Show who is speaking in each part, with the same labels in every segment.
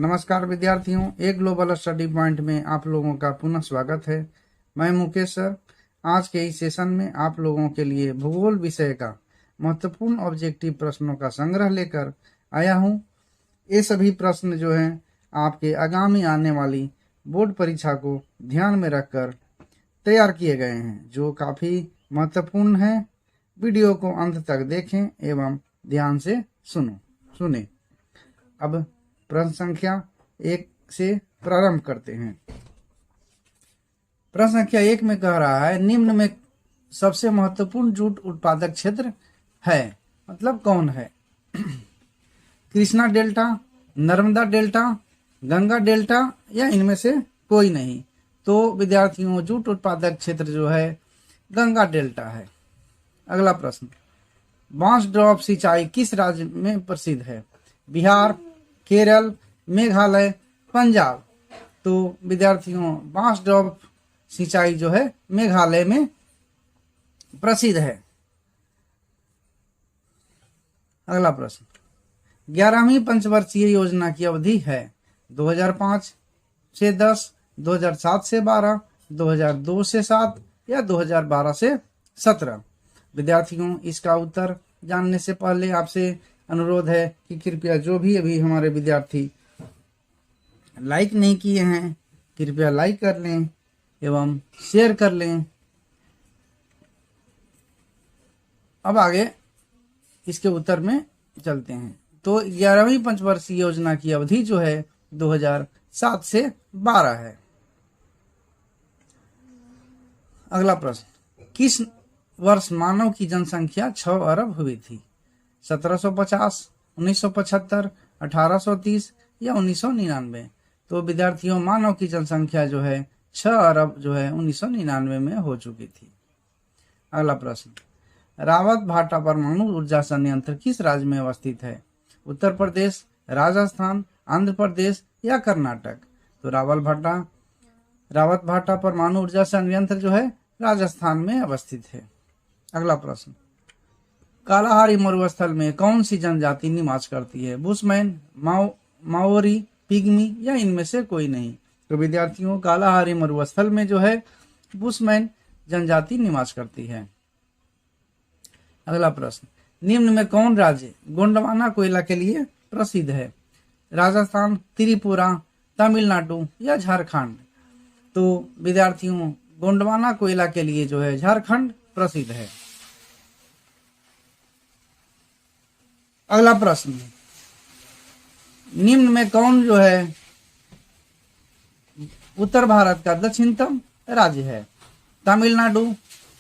Speaker 1: नमस्कार विद्यार्थियों, एक ग्लोबल स्टडी पॉइंट में आप लोगों का पुनः स्वागत है। मैं मुकेश सर आज के इस सेशन में आप लोगों के लिए भूगोल विषय का महत्वपूर्ण ऑब्जेक्टिव प्रश्नों का संग्रह लेकर आया हूं। ये सभी प्रश्न जो हैं आपके आगामी आने वाली बोर्ड परीक्षा को ध्यान में रखकर तैयार किए गए हैं, जो काफ़ी महत्वपूर्ण है। वीडियो को अंत तक देखें एवं ध्यान से सुने। अब प्रश्न संख्या 1 से प्रारंभ करते हैं। प्रश्न संख्या 1 में कह रहा है, निम्न में सबसे महत्वपूर्ण जूट उत्पादक क्षेत्र है, मतलब कौन है? Krishna delta, Narmada delta, Ganga delta या इनमें से कोई नहीं। तो विद्यार्थियों, जूट उत्पादक क्षेत्र जो है गंगा डेल्टा है। अगला प्रश्न, बांस ड्रॉप सिंचाई किस राज्य में प्रसिद्ध है? बिहार, केरल, मेघालय, पंजाब। तो विद्यार्थियों, बांस ड्रॉप सिंचाई जो है मेघालय में प्रसिद्ध है। अगला प्रश्न, 11वीं पंचवर्षीय योजना की अवधि है 2005 से 10, 2007 से 12, 2002 से 7 या 2012 से 17। विद्यार्थियों, इसका उत्तर जानने से पहले आपसे अनुरोध है कि कृपया जो भी अभी हमारे विद्यार्थी लाइक नहीं किए हैं, कृपया लाइक कर लें एवं शेयर कर लें। अब आगे इसके उत्तर में चलते हैं। तो 11वीं पंचवर्षीय योजना की अवधि जो है 2007 से 12 है। अगला प्रश्न, किस वर्ष मानव की जनसंख्या 6 अरब हुई थी? 1750, 1975, 1830 या 1999। तो विद्यार्थियों, मानव की जनसंख्या जो है 6 अरब जो है 1999 में हो चुकी थी। अगला प्रश्न, रावत भाटा परमाणु ऊर्जा संयंत्र किस राज्य में अवस्थित है? उत्तर प्रदेश, राजस्थान, आंध्र प्रदेश या कर्नाटक। तो रावत भाटा परमाणु ऊर्जा संयंत्र जो है राजस्थान में अवस्थित है। अगला प्रश्न, कालाहारी मरुस्थल में कौन सी जनजाति निवास करती है? बुशमैन, माओरी, पिग्मी या इनमें से कोई नहीं। तो विद्यार्थियों, कालाहारी मरुस्थल में जो है बुशमैन जनजाति निवास करती है। अगला प्रश्न, निम्न में कौन राज्य गोंडवाना कोयला के लिए प्रसिद्ध है? राजस्थान, त्रिपुरा, तमिलनाडु या झारखंड। तो विद्यार्थियों, गोंडवाना कोयला के लिए जो है झारखंड प्रसिद्ध है। अगला प्रश्न, निम्न में कौन जो है उत्तर भारत का दक्षिणतम राज्य है? तमिलनाडु,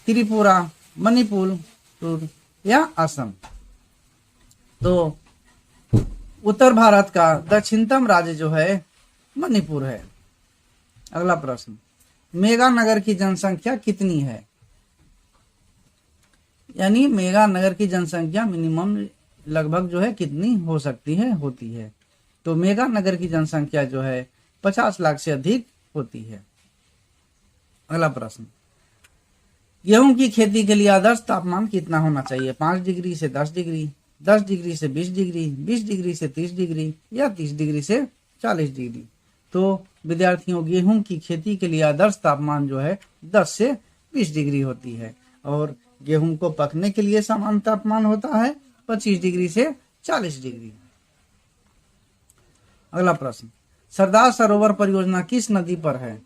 Speaker 1: त्रिपुरा, मणिपुर या असम। तो उत्तर भारत का दक्षिणतम राज्य जो है मणिपुर है। अगला प्रश्न, मेगानगर की जनसंख्या कितनी है? यानी मेगानगर की जनसंख्या मिनिमम लगभग जो है कितनी हो सकती है, होती है। तो मेगानगर की जनसंख्या जो है 50 लाख से अधिक होती है। अगला प्रश्न, गेहूं की खेती के लिए आदर्श तापमान कितना होना चाहिए? 5 डिग्री से 10 डिग्री, 10 डिग्री से 20 डिग्री, 20 डिग्री से 30 डिग्री या 30 डिग्री से 40 डिग्री। तो विद्यार्थियों, गेहूं की खेती के लिए आदर्श तापमान जो है 10 से 20 डिग्री होती है और गेहूं को पकने के लिए सामान्य तापमान होता है 25 डिग्री से 40 डिग्री। अगला प्रश्न, सरदार सरोवर परियोजना किस नदी पर है?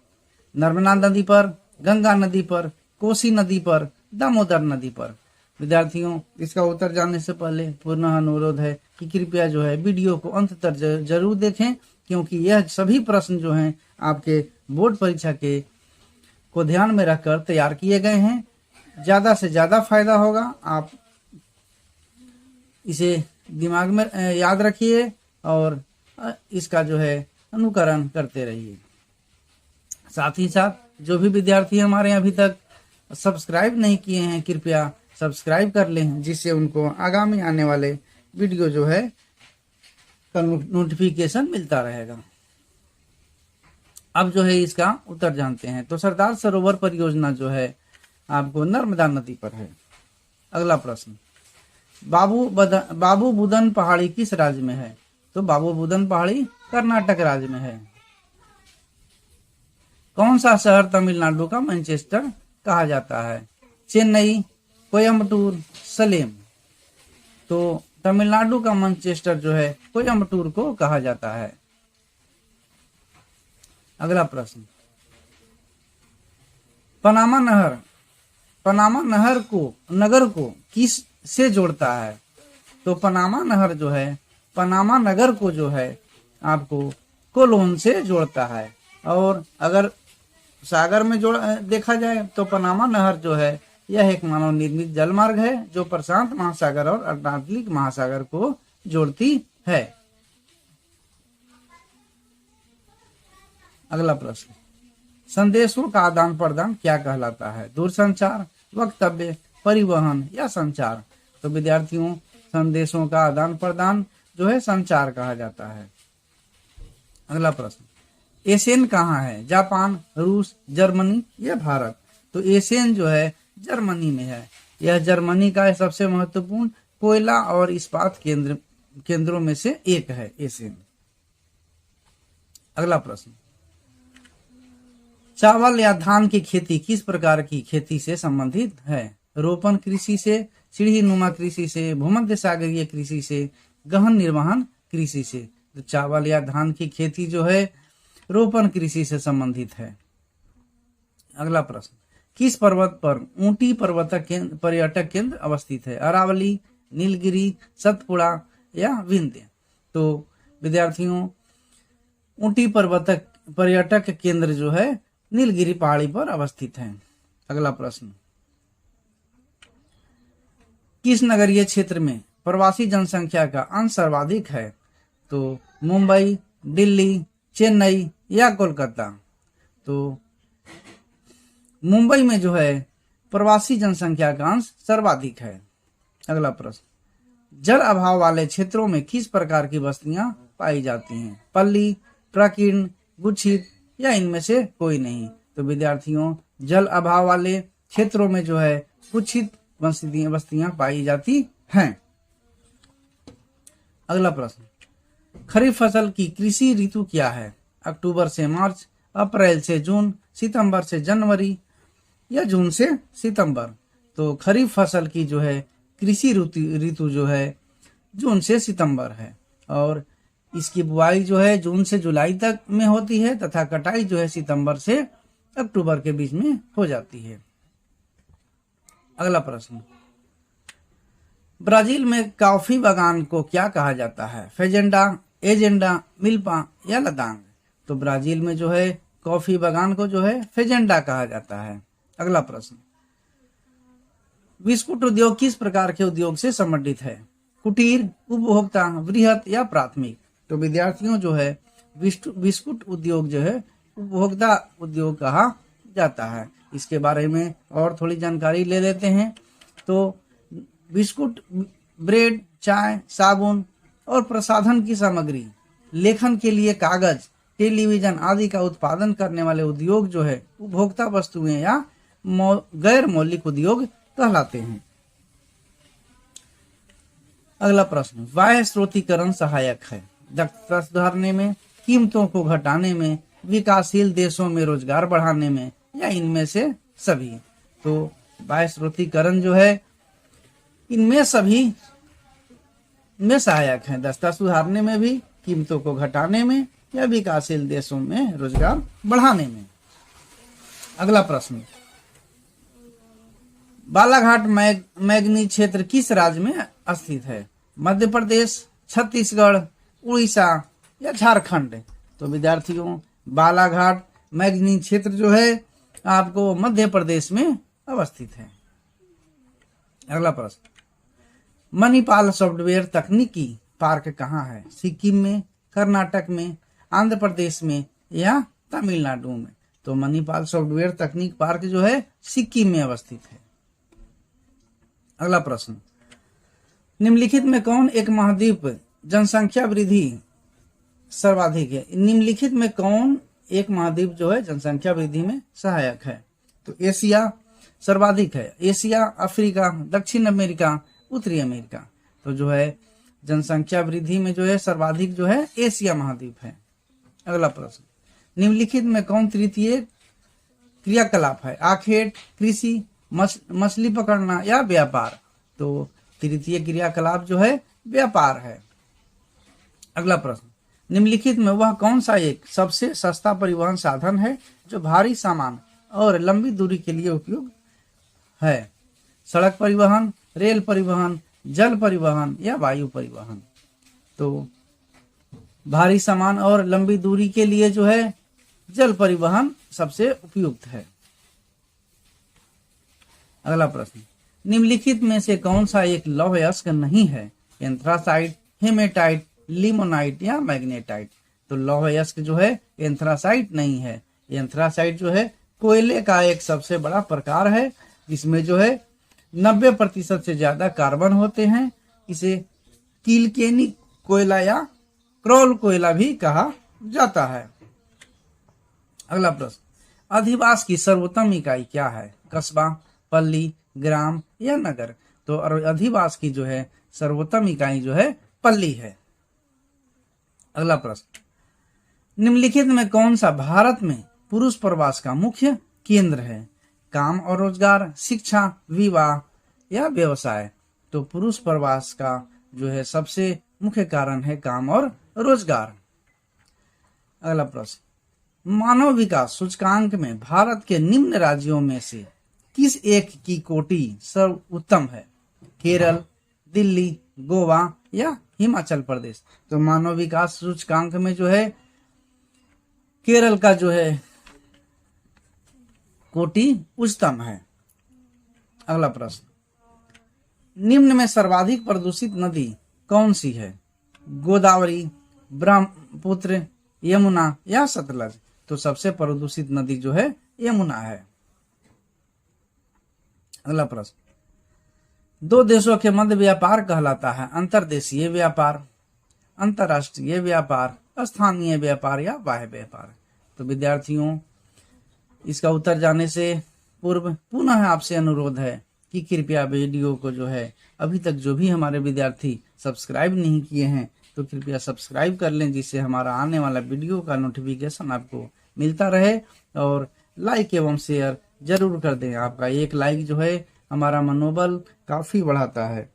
Speaker 1: नर्मदा नदी पर, गंगा नदी पर, कोसी नदी पर, दामोदर नदी पर। विद्यार्थियों, इसका उत्तर जानने से पहले पुनः अनुरोध है कि कृपया जो है वीडियो को अंत तक जरूर देखें, क्योंकि यह सभी प्रश्न जो हैं आपके बोर्ड परीक्षा के को ध्यान में रखकर तैयार किए गए हैं। ज़्यादा से ज़्यादा फायदा होगा, आप इसे दिमाग में याद रखिए और इसका जो है अनुकरण करते रहिए। साथ ही साथ जो भी विद्यार्थी हमारे अभी तक सब्सक्राइब नहीं किए हैं, कृपया सब्सक्राइब कर लें, जिससे उनको आगामी आने वाले वीडियो जो है का नोटिफिकेशन मिलता रहेगा। अब जो है इसका उत्तर जानते हैं। तो सरदार सरोवर परियोजना जो है आपको नर्मदा नदी पर है। अगला प्रश्न, बाबू बुदन पहाड़ी किस राज्य में है? तो बाबू बुदन पहाड़ी कर्नाटक राज्य में है। कौन सा शहर तमिलनाडु का मैनचेस्टर कहा जाता है? चेन्नई, कोयम्बटूर, सलेम। तो तमिलनाडु का मैनचेस्टर जो है कोयम्बटूर को कहा जाता है। अगला प्रश्न, पनामा नहर नगर को किस से जोड़ता है? तो पनामा नहर जो है पनामा नगर को जो है आपको कोलोन से जोड़ता है। और अगर सागर में देखा जाए तो पनामा नहर जो है यह एक मानव निर्मित जल मार्ग है जो प्रशांत महासागर और अटलांटिक महासागर को जोड़ती है। अगला प्रश्न, संदेशों का आदान प्रदान क्या कहलाता है? दूरसंचार, वक्तव्य, परिवहन या संचार? तो विद्यार्थियों, संदेशों का आदान प्रदान जो है संचार कहा जाता है। अगला प्रश्न, एशियन कहाँ है? जापान, रूस, जर्मनी या भारत? तो एशियन जो है जर्मनी में है। यह जर्मनी का सबसे महत्वपूर्ण कोयला और इस्पात केंद्रों में से एक है एशियन। अगला प्रश्न, चावल या धान की खेती किस प्रकार की खेती से संबंधित है? रोपण कृषि से, सीढ़ी नुमा कृषि से, भूमध्य सागरीय कृषि से, गहन निर्वहन कृषि से? तो चावल या धान की खेती जो है रोपण कृषि से संबंधित है। अगला प्रश्न, किस पर्वत पर ऊटी पर्यटक केंद्र अवस्थित है? अरावली, नीलगिरी, सतपुड़ा या विंध्य? तो विद्यार्थियों, ऊटी पर्यटक केंद्र जो है नीलगिरी पहाड़ी पर अवस्थित है। अगला प्रश्न, किस नगरीय क्षेत्र में प्रवासी जनसंख्या का अंश सर्वाधिक है? तो मुंबई, दिल्ली, चेन्नई या कोलकाता? तो मुंबई में जो है प्रवासी जनसंख्या का अंश सर्वाधिक है। अगला प्रश्न, जल अभाव वाले क्षेत्रों में किस प्रकार की बस्तियां पाई जाती हैं? पल्ली, प्राकीर्ण, गुच्छित या इनमें से कोई नहीं? तो विद्यार्थियों, जल अभाव वाले क्षेत्रों में जो है गुच्छित बस्तियां पाई जाती हैं। अगला प्रश्न, खरीफ फसल की कृषि ऋतु क्या है? अक्टूबर से मार्च, अप्रैल से जून, सितंबर से जनवरी या जून से सितंबर? तो खरीफ फसल की जो है कृषि ऋतु जो है जून से सितंबर है और इसकी बुआई जो है जून से जुलाई तक में होती है तथा कटाई जो है सितंबर से अक्टूबर के बीच में हो जाती है। अगला प्रश्न, ब्राजील में कॉफी बागान को क्या कहा जाता है? फेजेंडा, एजेंडा, मिल्पा या लदांग? तो ब्राजील में जो है कॉफी बागान को जो है फेजेंडा कहा जाता है। अगला प्रश्न, बिस्कुट उद्योग किस प्रकार के उद्योग से संबंधित है? कुटीर, उपभोक्ता, वृहत या प्राथमिक? तो विद्यार्थियों जो है बिस्कुट उद्योग जो है उपभोक्ता उद्योग कहा जाता है। इसके बारे में और थोड़ी जानकारी ले लेते हैं। तो बिस्कुट, ब्रेड, चाय, साबुन और प्रसाधन की सामग्री, लेखन के लिए कागज, टेलीविजन आदि का उत्पादन करने वाले उद्योग जो है उपभोक्ता वस्तुएं या गैर मौलिक उद्योग कहलाते हैं। अगला प्रश्न, बाह्य स्रोतीकरण सहायक है? दक्षता सुधारने में, कीमतों को घटाने में, विकासशील देशों में रोजगार बढ़ाने में या इनमें से सभी? तो बाह्य स्रोतीकरण जो है इनमें सभी में सहायक है, दक्षता सुधारने में भी, कीमतों को घटाने में या विकासशील देशों में रोजगार बढ़ाने में। अगला प्रश्न, बालाघाट मैग्नी क्षेत्र किस राज्य में स्थित है? मध्य प्रदेश, छत्तीसगढ़, उड़ीसा या झारखंड? तो विद्यार्थियों, बालाघाट मैग्नी क्षेत्र जो है आपको मध्य प्रदेश में अवस्थित है। अगला प्रश्न, मणिपाल सॉफ्टवेयर तकनीकी पार्क कहाँ है? सिक्किम में, कर्नाटक में, आंध्र प्रदेश में या तमिलनाडु में? तो मणिपाल सॉफ्टवेयर तकनीक पार्क जो है सिक्किम में अवस्थित है। अगला प्रश्न, निम्नलिखित में कौन एक महाद्वीप जनसंख्या वृद्धि सर्वाधिक है? निम्नलिखित में कौन एक महाद्वीप जो है जनसंख्या वृद्धि में सहायक है? तो एशिया सर्वाधिक है। एशिया, अफ्रीका, दक्षिण अमेरिका, उत्तरी अमेरिका? तो जो है जनसंख्या वृद्धि में जो है सर्वाधिक जो है एशिया महाद्वीप है। अगला प्रश्न, निम्नलिखित में कौन तृतीय क्रियाकलाप है? आखेट, कृषि, मछली पकड़ना या व्यापार? तो तृतीय क्रियाकलाप जो है व्यापार है। अगला प्रश्न, निम्नलिखित में वह कौन सा एक सबसे सस्ता परिवहन साधन है जो भारी सामान और लंबी दूरी के लिए उपयोग है? सड़क परिवहन, रेल परिवहन, जल परिवहन या वायु परिवहन? तो भारी सामान और लंबी दूरी के लिए जो है जल परिवहन सबसे उपयुक्त है। अगला प्रश्न, निम्नलिखित में से कौन सा एक लौह अयस्क नहीं है? एंथ्रासाइट, हेमेटाइट, लिमोनाइट या मैग्नेटाइट? तो लौह अयस्क जो है एंथ्रासाइट नहीं है। एंथ्रासाइट जो है कोयले का एक सबसे बड़ा प्रकार है, जिसमें जो है 90% से ज्यादा कार्बन होते हैं। इसे किल्केनी कोयला या क्रॉल कोयला भी कहा जाता है। अगला प्रश्न, अधिवास की सर्वोत्तम इकाई क्या है? कस्बा, पल्ली, ग्राम या नगर? तो अधिवास की जो है सर्वोत्तम इकाई जो है पल्ली है। अगला प्रश्न, निम्नलिखित में कौन सा भारत में पुरुष प्रवास का मुख्य केंद्र है? काम और रोजगार, शिक्षा, विवाह या व्यवसाय? तो पुरुष प्रवास का जो है सबसे मुख्य कारण है काम और रोजगार। अगला प्रश्न, मानव विकास सूचकांक में भारत के निम्न राज्यों में से किस एक की कोटि सर्वोत्तम है? केरल, दिल्ली, गोवा या हिमाचल प्रदेश? तो मानव विकास सूचकांक में जो है केरल का जो है कोटि उच्चतम है। अगला प्रश्न, निम्न में सर्वाधिक प्रदूषित नदी कौन सी है? गोदावरी, ब्रह्मपुत्र, यमुना या सतलज? तो सबसे प्रदूषित नदी जो है यमुना है। अगला प्रश्न, दो देशों के मध्य व्यापार कहलाता है अंतर्देशीय व्यापार, अंतर्राष्ट्रीय व्यापार, स्थानीय व्यापार या बाह्य व्यापार? तो विद्यार्थियों, इसका उत्तर जानने से पूर्व पुनः आपसे अनुरोध है कि कृपया वीडियो को जो है अभी तक जो भी हमारे विद्यार्थी सब्सक्राइब नहीं किए हैं तो कृपया सब्सक्राइब कर लें, जिससे हमारा आने वाला वीडियो का नोटिफिकेशन आपको मिलता रहे। और लाइक एवं शेयर जरूर कर दें। आपका एक लाइक जो है हमारा मनोबल काफी बढ़ाता है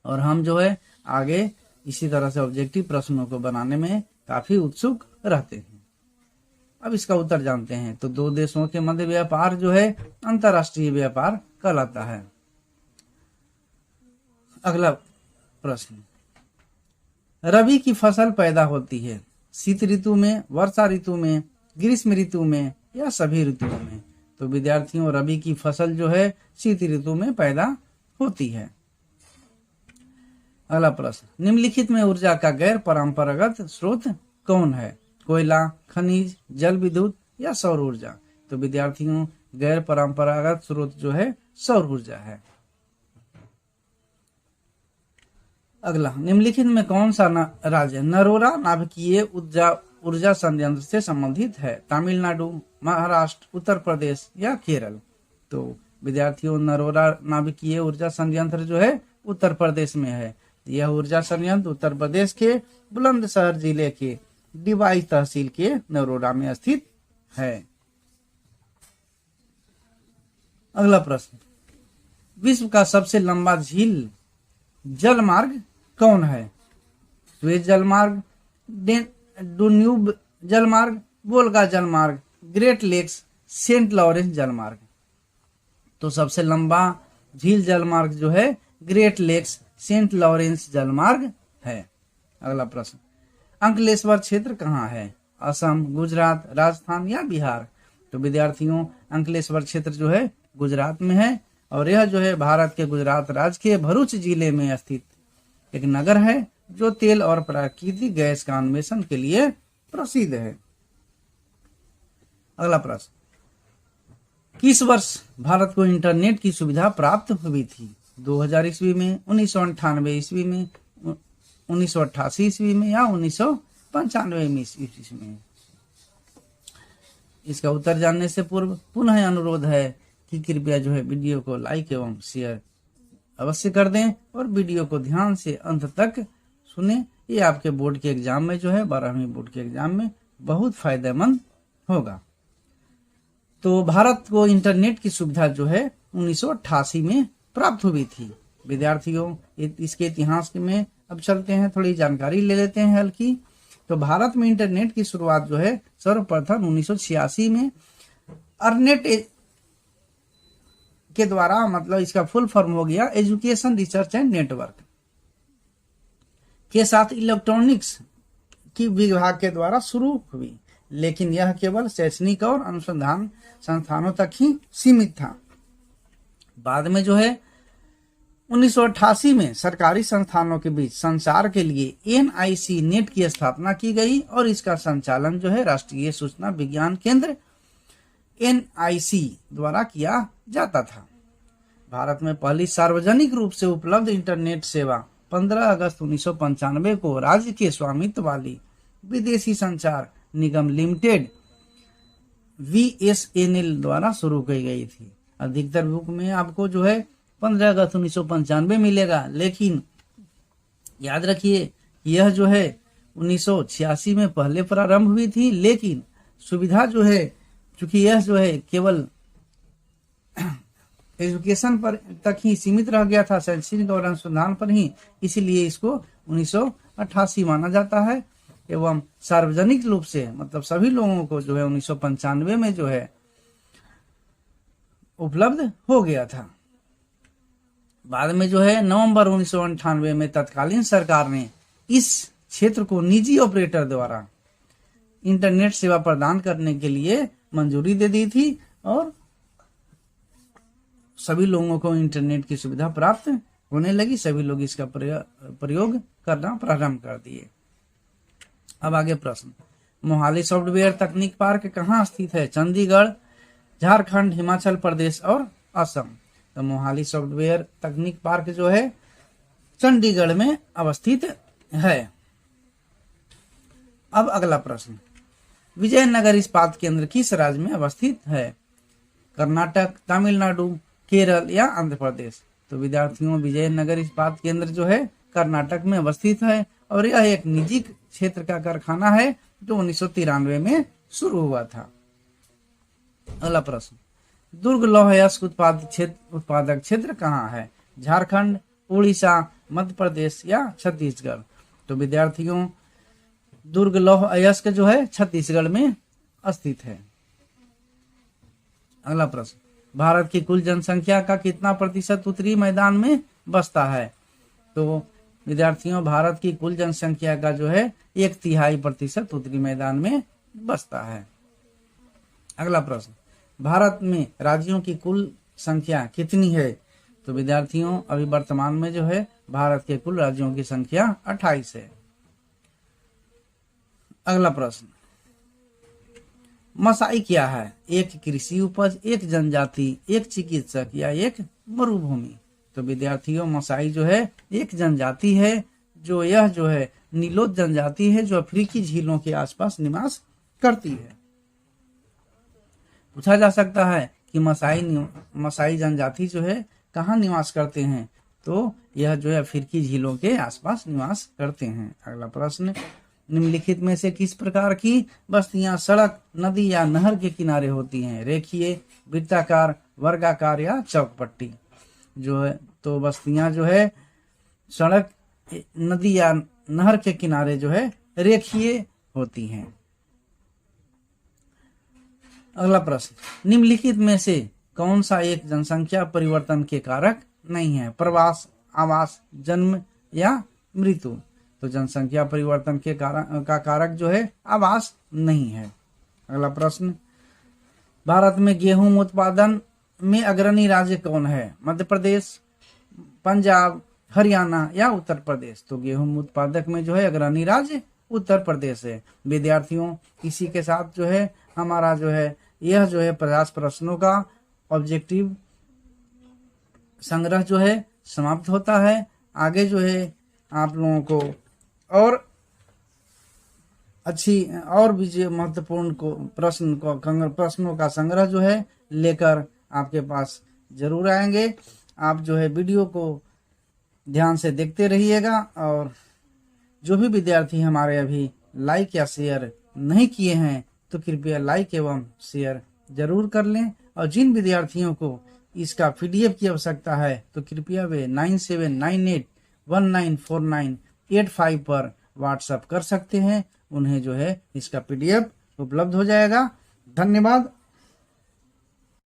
Speaker 1: और हम जो है आगे इसी तरह से ऑब्जेक्टिव प्रश्नों को बनाने में काफी उत्सुक रहते हैं। अब इसका उत्तर जानते हैं। तो दो देशों के मध्य व्यापार जो है अंतर्राष्ट्रीय व्यापार कहलाता है। अगला प्रश्न, रबी की फसल पैदा होती है शीत ऋतु में, वर्षा ऋतु में, ग्रीष्म ऋतु में या सभी ऋतुओं में? तो विद्यार्थियों, रबी की फसल जो है शीत ऋतु में पैदा होती है। अगला प्रश्न, निम्नलिखित में ऊर्जा का गैर परंपरागत स्रोत कौन है? कोयला, खनिज, जल विद्युत या सौर ऊर्जा? तो विद्यार्थियों, गैर परंपरागत स्रोत जो है सौर ऊर्जा है। अगला, निम्नलिखित में कौन सा राज्य नरोरा नाभिकीय ऊर्जा संयंत्र से संबंधित है? तमिलनाडु, महाराष्ट्र, उत्तर प्रदेश या केरल? तो विद्यार्थियों, नरोरा नाभिकीय ऊर्जा संयंत्र जो है उत्तर प्रदेश में है। यह ऊर्जा संयंत्र उत्तर प्रदेश के बुलंदशहर जिले के डिवाई तहसील के नरोरा में स्थित है। अगला प्रश्न, विश्व का सबसे लंबा झील जलमार्ग कौन है? स्वेज जलमार्ग, डुन्यूब जलमार्ग, वोल्गा जलमार्ग, ग्रेट लेक्स, सेंट लॉरेंस जलमार्ग? तो सबसे लंबा झील जलमार्ग जो है ग्रेट लेक्स सेंट लॉरेंस जलमार्ग है। अगला प्रश्न, अंकलेश्वर क्षेत्र कहाँ है? असम, गुजरात, राजस्थान या बिहार? तो विद्यार्थियों, अंकलेश्वर क्षेत्र जो है गुजरात में है और यह जो है भारत के गुजरात राज्य के भरूच जिले में स्थित एक नगर है जो तेल और प्राकृतिक गैस का अन्वेषण के लिए प्रसिद्ध है। अगला प्रश्न, किस वर्ष भारत को इंटरनेट की सुविधा प्राप्त हुई थी? 2000 ईस्वी में, 1998 ईस्वी में, 1988 ईस्वी में या 1995 ईस्वी में? इसका उत्तर जानने से पूर्व पुनः अनुरोध है कि कृपया जो है वीडियो को लाइक एवं शेयर अवश्य कर दें और वीडियो को ध्यान से अंत तक सुने। ये आपके बोर्ड के एग्जाम में जो है 12वीं बोर्ड के एग्जाम में बहुत फायदेमंद होगा। तो भारत को इंटरनेट की सुविधा जो है 1988 में प्राप्त हुई थी। विद्यार्थियों इसके इतिहास में अब चलते हैं, थोड़ी जानकारी ले लेते हैं हल्की। तो भारत में इंटरनेट की शुरुआत जो है सर्वप्रथम 1986 में अर्नेट के द्वारा, मतलब इसका फुल फॉर्म हो गया एजुकेशन रिसर्च एंड नेटवर्क, के साथ इलेक्ट्रॉनिक्स की विभाग के द्वारा शुरू हुई, लेकिन यह केवल शैक्षणिक और अनुसंधान संस्थानों तक ही सीमित था। बाद में जो है 1988 में सरकारी संस्थानों के बीच संचार के लिए NIC नेट की स्थापना की गई और इसका संचालन जो है राष्ट्रीय सूचना विज्ञान केंद्र NIC द्वारा किया जाता था। भारत में पहली सार्वजनिक रूप से उपलब्ध इंटरनेट सेवा 15 अगस्त 1995 को राज्य के स्वामित्व वाली विदेशी संचार निगम लिमिटेड VSNL द्वारा शुरू की गई थी। अधिकतर बुक में आपको जो है 15 अगस्त 1995 मिलेगा, लेकिन याद रखिए यह जो है 1986 में पहले प्रारंभ हुई थी, लेकिन सुविधा जो है चूंकि यह जो है केवल एजुकेशन पर तक ही सीमित रह गया था, शैक्षणिक और अनुसंधान पर ही, इसीलिए इसको 1988 माना जाता है एवं सार्वजनिक रूप से मतलब सभी लोगों को जो है 1995 में जो है उपलब्ध हो गया था। बाद में जो है नवंबर 1998 में तत्कालीन सरकार ने इस क्षेत्र को निजी ऑपरेटर द्वारा इंटरनेट सेवा प्रदान करने के लिए मंजूरी दे दी थी और सभी लोगों को इंटरनेट की सुविधा प्राप्त होने लगी। सभी लोग इसका प्रयोग करना प्रारंभ कर दिए। अब आगे प्रश्न, मोहाली सॉफ्टवेयर तकनीक पार्क कहाँ स्थित है? चंडीगढ़, झारखंड, हिमाचल प्रदेश और असम। तो मोहाली सॉफ्टवेयर तकनीक पार्क जो है चंडीगढ़ में अवस्थित है। अब अगला प्रश्न, विजयनगर इस्पात केंद्र किस राज्य में अवस्थित है? कर्नाटक, तमिलनाडु, केरल या आंध्र प्रदेश। तो विद्यार्थियों विजयनगर इस्पात केंद्र जो है कर्नाटक में अवस्थित है और यह एक निजी क्षेत्र का कारखाना है जो 1993 में शुरू हुआ था। अगला प्रश्न, दुर्ग लौह अयस्क उत्पादक क्षेत्र कहाँ है? झारखंड, उड़ीसा, मध्य प्रदेश या छत्तीसगढ़। तो विद्यार्थियों दुर्ग लौह अयस्क जो है छत्तीसगढ़ में स्थित है। अगला प्रश्न, भारत की कुल जनसंख्या का कितना प्रतिशत उत्तरी मैदान में बसता है? तो विद्यार्थियों भारत की कुल जनसंख्या का जो है 1/3% उत्तरी मैदान में बसता है। अगला प्रश्न, भारत में राज्यों की कुल संख्या कितनी है? तो विद्यार्थियों अभी वर्तमान में जो है भारत के कुल राज्यों की संख्या 28 है। अगला प्रश्न, मसाई क्या है? एक कृषि उपज, एक जनजाति, एक चिकित्सक या एक मरुभूमि। तो विद्यार्थियों मसाई जो है एक जनजाति है जो यह जो है नीलोद जनजाति है जो अफ्रीकी झीलों के आसपास निवास करती है। पूछा जा सकता है कि मसाई जनजाति जो है कहाँ निवास करते हैं? तो यह जो है अफ्रीकी झीलों के आसपास निवास करते हैं। अगला प्रश्न, निम्नलिखित में से किस प्रकार की बस्तियां सड़क, नदी या नहर के किनारे होती हैं? रेखीय, वृत्ताकार, वर्गाकार या चौकपट्टी। जो है तो बस्तियां जो है सड़क, नदी या नहर के किनारे जो है रेखीय होती हैं। अगला प्रश्न, निम्नलिखित में से कौन सा एक जनसंख्या परिवर्तन के कारक नहीं है? प्रवास, आवास, जन्म या मृत्यु। तो जनसंख्या परिवर्तन के का कारक जो है आवास नहीं है। अगला प्रश्न, भारत में गेहूं उत्पादन में अग्रणी राज्य कौन है? मध्य प्रदेश, पंजाब, हरियाणा या उत्तर प्रदेश। तो गेहूं उत्पादक में जो है अग्रणी राज्य उत्तर प्रदेश है। विद्यार्थियों इसी के साथ जो है हमारा जो है यह जो है 50 प्रश्नों का ऑब्जेक्टिव संग्रह जो है समाप्त होता है। आगे जो है आप लोगों को और अच्छी और भी महत्वपूर्ण प्रश्नों का संग्रह जो है लेकर आपके पास जरूर आएंगे। आप जो है वीडियो को ध्यान से देखते रहिएगा। और जो भी विद्यार्थी हमारे अभी लाइक या शेयर नहीं किए हैं तो कृपया लाइक एवं शेयर जरूर कर लें। और जिन विद्यार्थियों को इसका पीडीएफ की आवश्यकता है तो कृपया वे 9798194985 पर व्हाट्सएप कर सकते हैं। उन्हें जो है इसका पीडीएफ उपलब्ध हो जाएगा। धन्यवाद।